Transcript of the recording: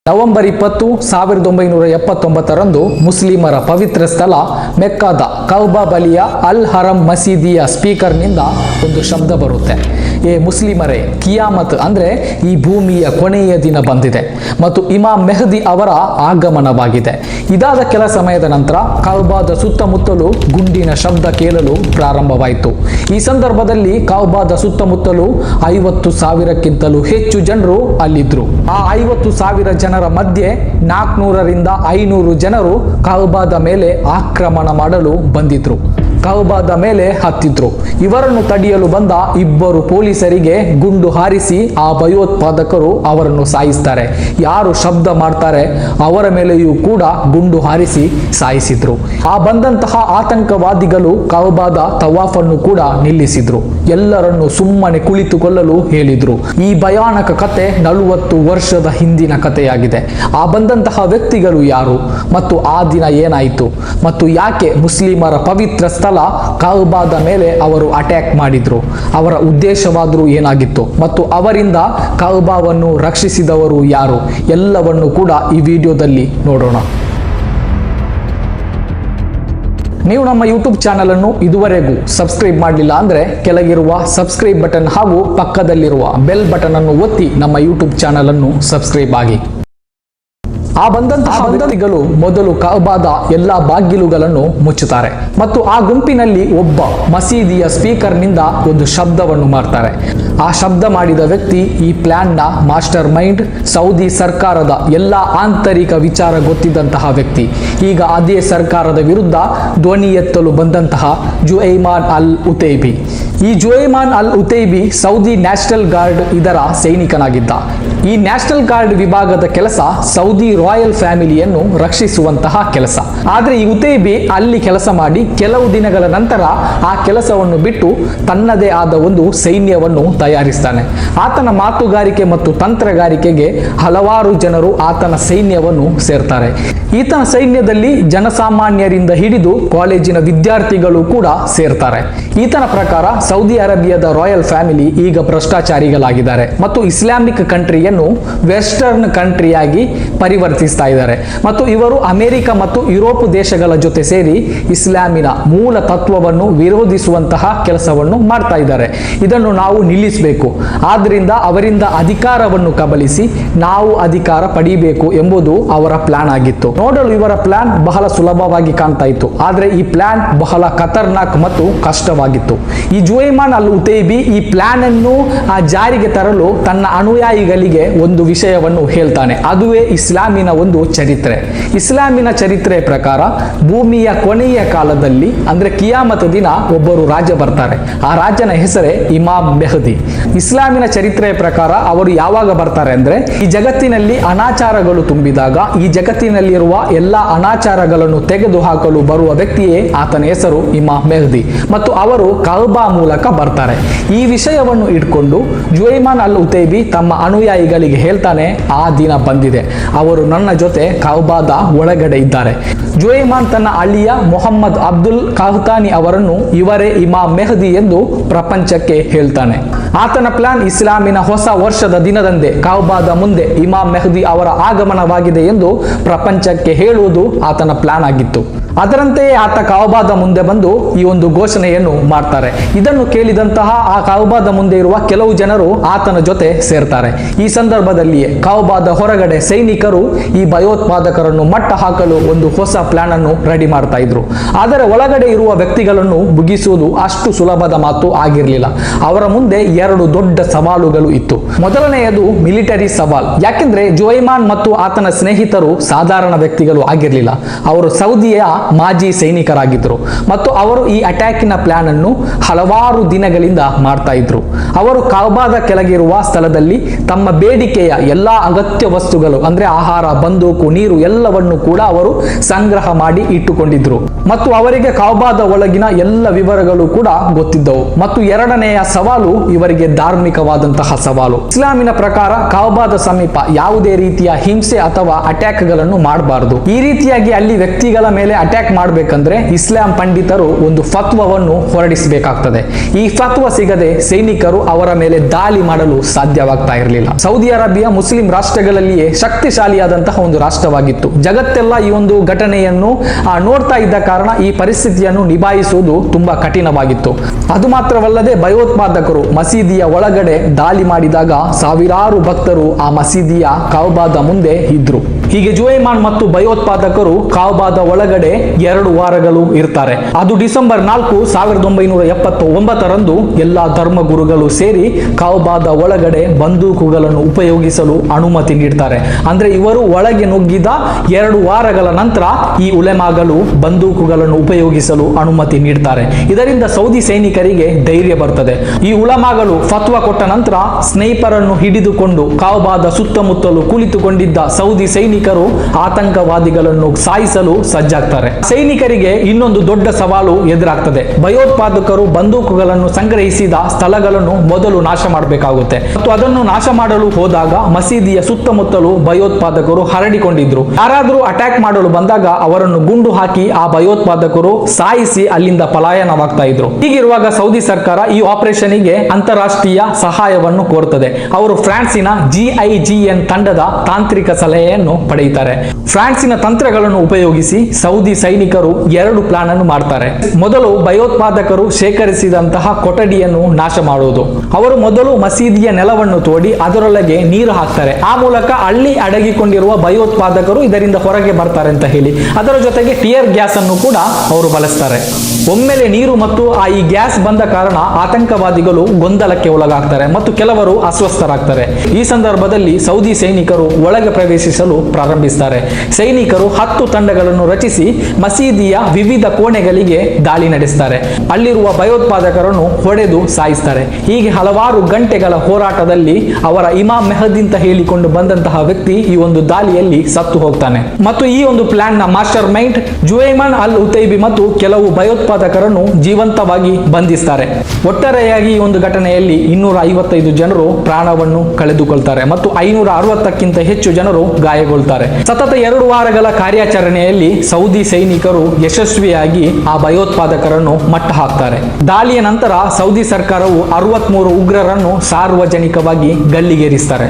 November 20, 1979ರಂದು ಮುಸ್ಲಿಮರ ಪವಿತ್ರ ಸ್ಥಳ ಮೆಕ್ಕಾದ ಕೌಬಾ ಬಳಿಯ ಅಲ್ ಹರಂ ಮಸೀದಿಯ ಸ್ಪೀಕರ್ನಿಂದ ಒಂದು ಶಬ್ದ ಬರುತ್ತೆ. ಏ ಮುಸ್ಲಿಮರೇ, ಕಿಯಾಮತ್ ಅಂದ್ರೆ ಈ ಭೂಮಿಯ ಕೊನೆಯ ದಿನ ಬಂದಿದೆ ಮತ್ತು ಇಮಾಮ್ ಮೆಹದಿ ಅವರ ಆಗಮನವಾಗಿದೆ. ಇದಾದ ಕೆಲ ಸಮಯದ ನಂತರ ಕೌಬಾದ ಸುತ್ತಮುತ್ತಲೂ ಗುಂಡಿನ ಶಬ್ದ ಕೇಳಲು ಪ್ರಾರಂಭವಾಯಿತು. ಈ ಸಂದರ್ಭದಲ್ಲಿ ಕೌಬಾದ ಸುತ್ತಮುತ್ತಲೂ 50,000ಕ್ಕಿಂತಲೂ ಹೆಚ್ಚು ಜನರು ಅಲ್ಲಿದ್ರು. ಆ 50,000 ಜನರ ಮಧ್ಯೆ 400ರಿಂದ 500 ಜನರು ಕೌಬಾದ ಮೇಲೆ ಆಕ್ರಮಣ ಮಾಡಲು ಬಂದಿದ್ರು. ಕೌಬಾದ ಮೇಲೆ ಹತ್ತಿದ್ರು. ಇವರನ್ನು ತಡೆಯಲು ಬಂದ 2 ಪೊಲೀಸರಿಗೆ ಗುಂಡು ಹಾರಿಸಿ ಆ ಭಯೋತ್ಪಾದಕರು ಅವರನ್ನು ಸಾಯಿಸ್ತಾರೆ. ಯಾರು ಶಬ್ದ ಮಾಡ್ತಾರೆ ಅವರ ಮೇಲೆಯೂ ಕೂಡ ಗುಂಡು ಹಾರಿಸಿ ಸಾಯಿಸಿದ್ರು. ಆ ಬಂದಂತಹ ಆತಂಕವಾದಿಗಳು ಕೌಬಾದ ತವಾಫನ್ನು ಕೂಡ ನಿಲ್ಲಿಸಿದ್ರು. ಎಲ್ಲರನ್ನು ಸುಮ್ಮನೆ ಕುಳಿತುಕೊಳ್ಳಲು ಹೇಳಿದ್ರು. ಈ ಭಯಾನಕ ಕತೆ 40 ವರ್ಷದ ಹಿಂದಿನ ಕಥೆಯಾಗಿದೆ. ಆ ಬಂದಂತಹ ವ್ಯಕ್ತಿಗಳು ಯಾರು ಮತ್ತು ಆ ದಿನ ಏನಾಯಿತು ಮತ್ತು ಯಾಕೆ ಮುಸ್ಲಿಮರ ಪವಿತ್ರ ಸ್ಥಳ ಕೌಬಾದ ಮೇಲೆ ಅವರು ಅಟ್ಯಾಕ್ ಮಾಡಿದ್ರು, ಅವರ ಉದ್ದೇಶವಾದರೂ ಏನಾಗಿತ್ತು ಮತ್ತು ಅವರಿಂದ ಕೌಬಾವನ್ನು ರಕ್ಷಿಸಿದವರು ಯಾರು, ಎಲ್ಲವನ್ನು ಕೂಡ ಈ ವಿಡಿಯೋದಲ್ಲಿ ನೋಡೋಣ. ನೀವು ನಮ್ಮ ಯೂಟ್ಯೂಬ್ ಚಾನಲ್ ಅನ್ನು ಇದುವರೆಗೂ ಸಬ್ಸ್ಕ್ರೈಬ್ ಮಾಡಲಿಲ್ಲ ಅಂದ್ರೆ ಕೆಳಗಿರುವ ಸಬ್ಸ್ಕ್ರೈಬ್ ಬಟನ್ ಹಾಗೂ ಪಕ್ಕದಲ್ಲಿರುವ ಬೆಲ್ ಬಟನ್ ಅನ್ನು ಒತ್ತಿ ನಮ್ಮ ಯೂಟ್ಯೂಬ್ ಚಾನಲ್ ಅನ್ನು ಸಬ್ಸ್ಕ್ರೈಬ್ ಆಗಿ. ಆ ಬಂದಂತಹ ವ್ಯಕ್ತಿಗಳು ಮೊದಲು ಕೌಬಾದ ಎಲ್ಲಾ ಬಾಗಿಲುಗಳನ್ನು ಮುಚ್ಚುತ್ತಾರೆ ಮತ್ತು ಆ ಗುಂಪಿನಲ್ಲಿ ಒಬ್ಬ ಮಸೀದಿಯ ಸ್ಪೀಕರ್ನಿಂದ ಒಂದು ಶಬ್ದವನ್ನು ಮಾಡ್ತಾರೆ. ಆ ಶಬ್ದ ಮಾಡಿದ ವ್ಯಕ್ತಿ ಈ ಪ್ಲಾನ್ನ ಮಾಸ್ಟರ್ ಮೈಂಡ್, ಸೌದಿ ಸರ್ಕಾರದ ಎಲ್ಲಾ ಆಂತರಿಕ ವಿಚಾರ ಗೊತ್ತಿದ್ದಂತಹ ವ್ಯಕ್ತಿ. ಈಗ ಅದೇ ಸರ್ಕಾರದ ವಿರುದ್ಧ ಧ್ವನಿ ಎತ್ತಲು ಬಂದಂತಹ ಜುಐಮಾನ್ ಅಲ್ ಉತೈಬಿ. ಈ ಜುಐಮಾನ್ ಅಲ್ ಉತೈಬಿ ಸೌದಿ ನ್ಯಾಷನಲ್ ಗಾರ್ಡ್ ಇದರ ಸೈನಿಕನಾಗಿದ್ದ. ಈ ನ್ಯಾಷನಲ್ ಗಾರ್ಡ್ ವಿಭಾಗದ ಕೆಲಸ ಸೌದಿ ರಾಯಲ್ ಫ್ಯಾಮಿಲಿಯನ್ನು ರಕ್ಷಿಸುವಂತಹ ಕೆಲಸ. ಆದ್ರೆ ಈ ಉತೈಬಿ ಅಲ್ಲಿ ಕೆಲಸ ಮಾಡಿ ಕೆಲವು ದಿನಗಳ ನಂತರ ಆ ಕೆಲಸವನ್ನು ಬಿಟ್ಟು ತನ್ನದೇ ಆದ ಒಂದು ಸೈನ್ಯವನ್ನು ತಯಾರಿಸ್ತಾನೆ. ಆತನ ಮಾತುಗಾರಿಕೆ ಮತ್ತು ತಂತ್ರಗಾರಿಕೆಗೆ ಹಲವಾರು ಜನರು ಆತನ ಸೈನ್ಯವನ್ನು ಸೇರ್ತಾರೆ. ಈತನ ಸೈನ್ಯದಲ್ಲಿ ಜನಸಾಮಾನ್ಯರಿಂದ ಹಿಡಿದು ಕಾಲೇಜಿನ ವಿದ್ಯಾರ್ಥಿಗಳು ಕೂಡ ಸೇರ್ತಾರೆ. ಈತನ ಪ್ರಕಾರ ಸೌದಿ ಅರೇಬಿಯಾದ ರಾಯಲ್ ಫ್ಯಾಮಿಲಿ ಈಗ ಭ್ರಷ್ಟಾಚಾರಿಗಳಾಗಿದ್ದಾರೆ ಮತ್ತು ಇಸ್ಲಾಮಿಕ್ ಕಂಟ್ರಿಯನ್ನು ವೆಸ್ಟರ್ನ್ ಕಂಟ್ರಿಯಾಗಿ ಪರಿವರ್ತಿಸ್ತಾ ಇದ್ದಾರೆ ಮತ್ತು ಇವರು ಅಮೆರಿಕ ಮತ್ತು ಯುರೋಪ್ ದೇಶಗಳ ಜೊತೆ ಸೇರಿ ಇಸ್ಲಾಮಿನ ಮೂಲ ತತ್ವವನ್ನು ವಿರೋಧಿಸುವಂತಹ ಕೆಲಸವನ್ನು ಮಾಡ್ತಾ ಇದ್ದಾರೆ. ಇದನ್ನು ನಾವು ನಿಲ್ಲಿಸಬೇಕು. ಆದ್ರಿಂದ ಅವರಿಂದ ಅಧಿಕಾರವನ್ನು ಕಬಳಿಸಿ ನಾವು ಅಧಿಕಾರ ಪಡಿಬೇಕು ಎಂಬುದು ಅವರ ಪ್ಲಾನ್ ಆಗಿತ್ತು. ನೋಡಲು ಇವರ ಪ್ಲಾನ್ ಬಹಳ ಸುಲಭವಾಗಿ ಕಾಣ್ತಾ ಇತ್ತು, ಆದ್ರೆ ಈ ಪ್ಲಾನ್ ಬಹಳ ಖತರ್ನಾಕ್ ಮತ್ತು ಕಷ್ಟವಾಗಿತ್ತು. ಈ ಜುಐಮಾನ್ ಅಲ್ ಉತೈಬಿ ಈ ಪ್ಲಾನ್ ಅನ್ನು ಜಾರಿಗೆ ತರಲು ತನ್ನ ಅನುಯಾಯಿಗಳಿಗೆ ಒಂದು ವಿಷಯವನ್ನು ಹೇಳ್ತಾನೆ. ಅದುವೇ ಇಸ್ಲಾಮಿನ ಒಂದು ಚರಿತ್ರೆ. ಇಸ್ಲಾಮಿನ ಚರಿತ್ರೆ ಪ್ರಕಾರ ಭೂಮಿಯ ಕೊನೆಯ ಕಾಲದಲ್ಲಿ ಅಂದ್ರೆ ಕಿಯಾಮತ್ ದಿನ ಒಬ್ಬರು ರಾಜ ಬರ್ತಾರೆ. ಆ ರಾಜನ ಹೆಸರೇ ಇಮಾಮ್ ಮೆಹದಿ. ಇಸ್ಲಾಮಿನ ಚರಿತ್ರೆಯ ಪ್ರಕಾರ ಅವರು ಯಾವಾಗ ಬರ್ತಾರೆ ಅಂದ್ರೆ ಈ ಜಗತ್ತಿನಲ್ಲಿ ಅನಾಚಾರಗಳು ತುಂಬಿದಾಗ ಈ ಜಗತ್ತಿನಲ್ಲಿರುವ ಎಲ್ಲಾ ಅನಾಚಾರಗಳನ್ನು ತೆಗೆದುಹಾಕಲು ಬರುವ ವ್ಯಕ್ತಿಯೇ ಆತನ ಹೆಸರು ಇಮಾಮ್ ಮೆಹದಿ ಮತ್ತು ಅವರು ಕೌಬಾ ಮೂಲಕ ಬರ್ತಾರೆ. ಈ ವಿಷಯವನ್ನು ಇಟ್ಕೊಂಡು ಜುಐಮಾನ್ ಅಲ್ ಉತೈಬಿ ತಮ್ಮ ಅನುಯಾಯಿಗಳಿಗೆ ಹೇಳ್ತಾನೆ, ಆ ದಿನ ಬಂದಿದೆ, ಅವರು ನನ್ನ ಜೊತೆ ಕೌಬಾದ ಒಳಗಡೆ ಇದ್ದಾರೆ. ಜುಐಮಾನ್ ತನ್ನ ಅಳಿಯ ಮೊಹಮ್ಮದ್ ಅಬ್ದುಲ್ ಕಹತಾನಿ ಅವರನ್ನು ಇವರೇ ಇಮಾಮ್ ಮೆಹದಿ ಎಂದು ಪ್ರಪಂಚಕ್ಕೆ ಹೇಳ್ತಾನೆ. ಆತನ ಪ್ಲಾನ್ ಇಸ್ಲಾಮಿನ ಹೊಸ ವರ್ಷದ ದಿನದಂದೇ ಕೌಬಾದ ಮುಂದೆ ಇಮಾಮ್ ಮೆಹದಿ ಅವರ ಆಗಮನವಾಗಿದೆ ಎಂದು ಪ್ರಪಂಚಕ್ಕೆ ಹೇಳುವುದು ಆತನ ಪ್ಲಾನ್ ಆಗಿತ್ತು. ಅದರಂತೆಯೇ ಆತ ಕೌಬಾದ ಮುಂದೆ ಬಂದು ಈ ಒಂದು ಘೋಷಣೆಯನ್ನು ಮಾಡ್ತಾರೆ. ಇದನ್ನು ಕೇಳಿದಂತಹ ಆ ಕೌಬಾದ ಮುಂದೆ ಇರುವ ಕೆಲವು ಜನರು ಆತನ ಜೊತೆ ಸೇರ್ತಾರೆ. ಈ ಸಂದರ್ಭದಲ್ಲಿಯೇ ಕೌಬಾದ ಹೊರಗಡೆ ಸೈನಿಕರು ಈ ಭಯೋತ್ಪಾದಕರನ್ನು ಮಟ್ಟ ಹಾಕಲು ಒಂದು ಹೊಸ ಪ್ಲಾನ್ ಅನ್ನು ರೆಡಿ ಮಾಡ್ತಾ ಇದ್ರು. ಆದರೆ ಒಳಗಡೆ ಇರುವ ವ್ಯಕ್ತಿಗಳನ್ನು ಮುಗಿಸುವುದು ಅಷ್ಟು ಸುಲಭದ ಮಾತು ಆಗಿರಲಿಲ್ಲ. ಅವರ ಮುಂದೆ 2 ದೊಡ್ಡ ಸವಾಲುಗಳು ಇತ್ತು. ಮೊದಲನೆಯದು ಮಿಲಿಟರಿ ಸವಾಲ್. ಯಾಕೆಂದ್ರೆ ಜುಐಮಾನ್ ಮತ್ತು ಆತನ ಸ್ನೇಹಿತರು ಸಾಧಾರಣ ವ್ಯಕ್ತಿಗಳು ಆಗಿರಲಿಲ್ಲ. ಅವರು ಸೌದಿಯ ಮಾಜಿ ಸೈನಿಕರಾಗಿದ್ದರು ಮತ್ತು ಅವರು ಈ ಅಟ್ಯಾಕಿನ ಪ್ಲಾನ್ ಅನ್ನು ಹಲವಾರು ದಿನಗಳಿಂದ ಮಾಡ್ತಾ ಇದ್ರು. ಅವರು ಕೌಬಾದ ಕೆಳಗಿರುವ ಸ್ಥಳದಲ್ಲಿ ತಮ್ಮ ಬೇಡಿಕೆಯ ಎಲ್ಲಾ ಅಗತ್ಯ ವಸ್ತುಗಳು ಅಂದ್ರೆ ಆಹಾರ, ಬಂದೂಕು, ನೀರು ಎಲ್ಲವನ್ನು ಕೂಡ ಅವರು ಸಂಗ್ರಹ ಮಾಡಿ ಇಟ್ಟುಕೊಂಡಿದ್ರು ಮತ್ತು ಅವರಿಗೆ ಕೌಬಾದ ಒಳಗಿನ ಎಲ್ಲ ವಿವರಗಳು ಕೂಡ ಗೊತ್ತಿದ್ದವು. ಮತ್ತು ಎರಡನೆಯ ಸವಾಲು ಇವರಿಗೆ ಮುಸ್ಲಿಮರಿಗೆ ಧಾರ್ಮಿಕವಾದಂತಹ ಸವಾಲು. ಇಸ್ಲಾಮಿನ ಪ್ರಕಾರ ಕಾಬಾದ ಸಮೀಪ ಯಾವುದೇ ರೀತಿಯ ಹಿಂಸೆ ಅಥವಾ ಅಟ್ಯಾಕ್ ಗಳನ್ನು ಮಾಡಬಾರದು. ಈ ರೀತಿಯಾಗಿ ಅಲ್ಲಿ ವ್ಯಕ್ತಿಗಳ ಮೇಲೆ ಅಟ್ಯಾಕ್ ಮಾಡಬೇಕಂದ್ರೆ ಇಸ್ಲಾಂ ಪಂಡಿತರು ಒಂದು ಫತ್ವವನ್ನು ಹೊರಡಿಸಬೇಕಾಗ್ತದೆ. ಈ ಫತ್ವ ಸಿಗದೆ ಸೈನಿಕರು ಅವರ ಮೇಲೆ ದಾಳಿ ಮಾಡಲು ಸಾಧ್ಯವಾಗ್ತಾ ಇರಲಿಲ್ಲ. ಸೌದಿ ಅರೇಬಿಯಾ ಮುಸ್ಲಿಂ ರಾಷ್ಟ್ರಗಳಲ್ಲಿಯೇ ಶಕ್ತಿಶಾಲಿಯಾದಂತಹ ಒಂದು ರಾಷ್ಟ್ರವಾಗಿತ್ತು. ಜಗತ್ತೆಲ್ಲ ಈ ಒಂದು ಘಟನೆಯನ್ನು ನೋಡ್ತಾ ಇದ್ದ ಕಾರಣ ಈ ಪರಿಸ್ಥಿತಿಯನ್ನು ನಿಭಾಯಿಸುವುದು ತುಂಬಾ ಕಠಿಣವಾಗಿತ್ತು. ಅದು ಮಾತ್ರವಲ್ಲದೆ ಭಯೋತ್ಪಾದಕರು ಮಸೀದಿಯ ಒಳಗಡೆ ದಾಳಿ ಮಾಡಿದಾಗ ಸಾವಿರಾರು ಭಕ್ತರು ಆ ಮಸೀದಿಯ ಕಾಬಾದ ಮುಂದೆ ಇದ್ರು. ಹೀಗೆ ಜುವೈಮಾನ್ ಮತ್ತು ಭಯೋತ್ಪಾದಕರು ಕಾಬಾದ ಒಳಗಡೆ 2 ವಾರಗಳು ಇರ್ತಾರೆ. ಅದು ಡಿಸೆಂಬರ್ 4, 1979ರಂದು ಎಲ್ಲಾ ಧರ್ಮಗುರುಗಳು ಸೇರಿ ಕಾಬಾದ ಒಳಗಡೆ ಬಂದೂಕುಗಳನ್ನು ಉಪಯೋಗಿಸಲು ಅನುಮತಿ ನೀಡ್ತಾರೆ. ಅಂದ್ರೆ ಇವರು ಒಳಗೆ ನುಗ್ಗಿದ 2 ವಾರಗಳ ನಂತರ ಈ ಉಲೆಮಾಗಳು ಬಂದೂಕುಗಳನ್ನು ಉಪಯೋಗಿಸಲು ಅನುಮತಿ ನೀಡ್ತಾರೆ. ಇದರಿಂದ ಸೌದಿ ಸೈನಿಕರಿಗೆ ಧೈರ್ಯ ಬರ್ತದೆ. ಈ ಉಲಮಾಗಳು ಫತ್ವಾ ಕೊಟ್ಟ ನಂತರ ಸ್ನೈಪರ್ ಅನ್ನು ಹಿಡಿದುಕೊಂಡು ಕಾಬಾದ ಸುತ್ತಮುತ್ತಲು ಕುಳಿತುಕೊಂಡಿದ್ದ ಸೌದಿ ಸೈನಿಕರು ಆತಂಕವಾದಿಗಳನ್ನು ಸಾಯಿಸಲು ಸಜ್ಜಾಗ್ತಾರೆ. ಸೈನಿಕರಿಗೆ ಇನ್ನೊಂದು ದೊಡ್ಡ ಸವಾಲು ಎದುರಾಗ್ತದೆ. ಭಯೋತ್ಪಾದಕರು ಬಂದೂಕುಗಳನ್ನು ಸಂಗ್ರಹಿಸಿದ ಸ್ಥಳಗಳನ್ನು ಮೊದಲು ನಾಶ ಮಾಡಬೇಕಾಗುತ್ತೆ. ಮತ್ತು ಅದನ್ನು ನಾಶ ಮಾಡಲು ಹೋದಾಗ ಮಸೀದಿಯ ಸುತ್ತಮುತ್ತಲು ಭಯೋತ್ಪಾದಕರು ಹರಡಿಕೊಂಡಿದ್ರು. ಯಾರಾದರೂ ಅಟ್ಯಾಕ್ ಮಾಡಲು ಬಂದಾಗ ಅವರನ್ನು ಗುಂಡು ಹಾಕಿ ಆ ಭಯೋತ್ಪಾದಕರು ಸಾಯಿಸಿ ಅಲ್ಲಿಂದ ಪಲಾಯನವಾಗ್ತಾ ಇದ್ರು. ಹೀಗಿರುವಾಗ ಸೌದಿ ಸರ್ಕಾರ ಈ ಆಪರೇಷನ್ಗೆ ಅಂತಾರಾಷ್ಟ್ರೀಯ ಸಹಾಯವನ್ನು ಕೋರುತ್ತದೆ. ಅವರು ಫ್ರಾನ್ಸಿನ GIGN ತಂಡದ ತಾಂತ್ರಿಕ ಸಲಹೆಯನ್ನು ಪಡೆಯುತ್ತಾರೆ. ಫ್ರಾನ್ಸಿನ ತಂತ್ರಗಳನ್ನು ಉಪಯೋಗಿಸಿ ಸೌದಿ ಸೈನಿಕರು 2 ಪ್ಲಾನ್ ಅನ್ನು ಮಾಡ್ತಾರೆ. ಮೊದಲು ಭಯೋತ್ಪಾದಕರು ಶೇಖರಿಸಿದಂತಹ ಕೊಠಡಿಯನ್ನು ನಾಶ ಮಾಡುವುದು. ಅವರು ಮೊದಲು ಮಸೀದಿಯ ನೆಲವನ್ನು ತೋಡಿ ಅದರೊಳಗೆ ನೀರು ಹಾಕ್ತಾರೆ. ಆ ಮೂಲಕ ಅಲ್ಲಿ ಅಡಗಿಕೊಂಡಿರುವ ಭಯೋತ್ಪಾದಕರು ಇದರಿಂದ ಹೊರಗೆ ಬರ್ತಾರೆ ಅಂತ ಹೇಳಿ ಅದರ ಜೊತೆಗೆ ಟಿಯರ್ ಗ್ಯಾಸ್ ಅನ್ನು ಕೂಡ ಅವರು ಬಳಸ್ತಾರೆ. ಒಮ್ಮೆಲೆ ನೀರು ಮತ್ತು ಈ ಗ್ಯಾಸ್ ಬಂದ ಕಾರಣ ಆತಂಕವಾದಿಗಳು ಗೊಂದಲಕ್ಕೆ ಒಳಗಾಗ್ತಾರೆ ಮತ್ತು ಕೆಲವರು ಅಸ್ವಸ್ಥರಾಗ್ತಾರೆ. ಈ ಸಂದರ್ಭದಲ್ಲಿ ಸೌದಿ ಸೈನಿಕರು ಒಳಗೆ ಪ್ರವೇಶಿಸಲು ಪ್ರಾರಂಭಿಸುತ್ತಾರೆ. ಸೈನಿಕರು 10 ತಂಡಗಳನ್ನು ರಚಿಸಿ ಮಸೀದಿಯ ವಿವಿಧ ಕೋಣೆಗಳಿಗೆ ದಾಳಿ ನಡೆಸುತ್ತಾರೆ. ಅಲ್ಲಿರುವ ಭಯೋತ್ಪಾದಕರನ್ನು ಹೊಡೆದು ಸಾಯಿಸ್ತಾರೆ. ಹೀಗೆ ಹಲವಾರು ಗಂಟೆಗಳ ಹೋರಾಟದಲ್ಲಿ ಅವರ ಇಮಾಮ್ ಮೆಹದಿ ಅಂತ ಹೇಳಿಕೊಂಡು ಬಂದಂತಹ ವ್ಯಕ್ತಿ ಈ ಒಂದು ದಾಳಿಯಲ್ಲಿ ಸತ್ತು ಹೋಗ್ತಾನೆ. ಮತ್ತು ಈ ಒಂದು ಪ್ಲಾನ್ ನ ಮಾಸ್ಟರ್ ಮೈಂಡ್ ಜುವೈಮಾನ್ ಅಲ್ ಉತೈಬಿ ಮತ್ತು ಕೆಲವು ಭಯೋತ್ಪಾದಕರನ್ನು ಜೀವಂತವಾಗಿ ಬಂಧಿಸ್ತಾರೆ. ಒಟ್ಟಾರೆಯಾಗಿ ಈ ಒಂದು ಘಟನೆಯಲ್ಲಿ 255 ಜನರು ಪ್ರಾಣವನ್ನು ಕಳೆದುಕೊಳ್ತಾರೆ ಮತ್ತು 560ಕ್ಕಿಂತ ಹೆಚ್ಚು ಜನರು ಗಾಯಗೊಳ್ತಾರೆ. ಸತತ 2 ವಾರಗಳ ಕಾರ್ಯಾಚರಣೆಯಲ್ಲಿ ಸೌದಿ ಸೈನಿಕರು ಯಶಸ್ವಿಯಾಗಿ ಆ ಭಯೋತ್ಪಾದಕರನ್ನು ಮಟ್ಟ ಹಾಕ್ತಾರೆ. ದಾಳಿಯ ನಂತರ ಸೌದಿ ಸರ್ಕಾರವು 63 ಉಗ್ರರನ್ನು ಸಾರ್ವಜನಿಕವಾಗಿ ಗಲ್ಲಿಗೇರಿಸ್ತಾರೆ.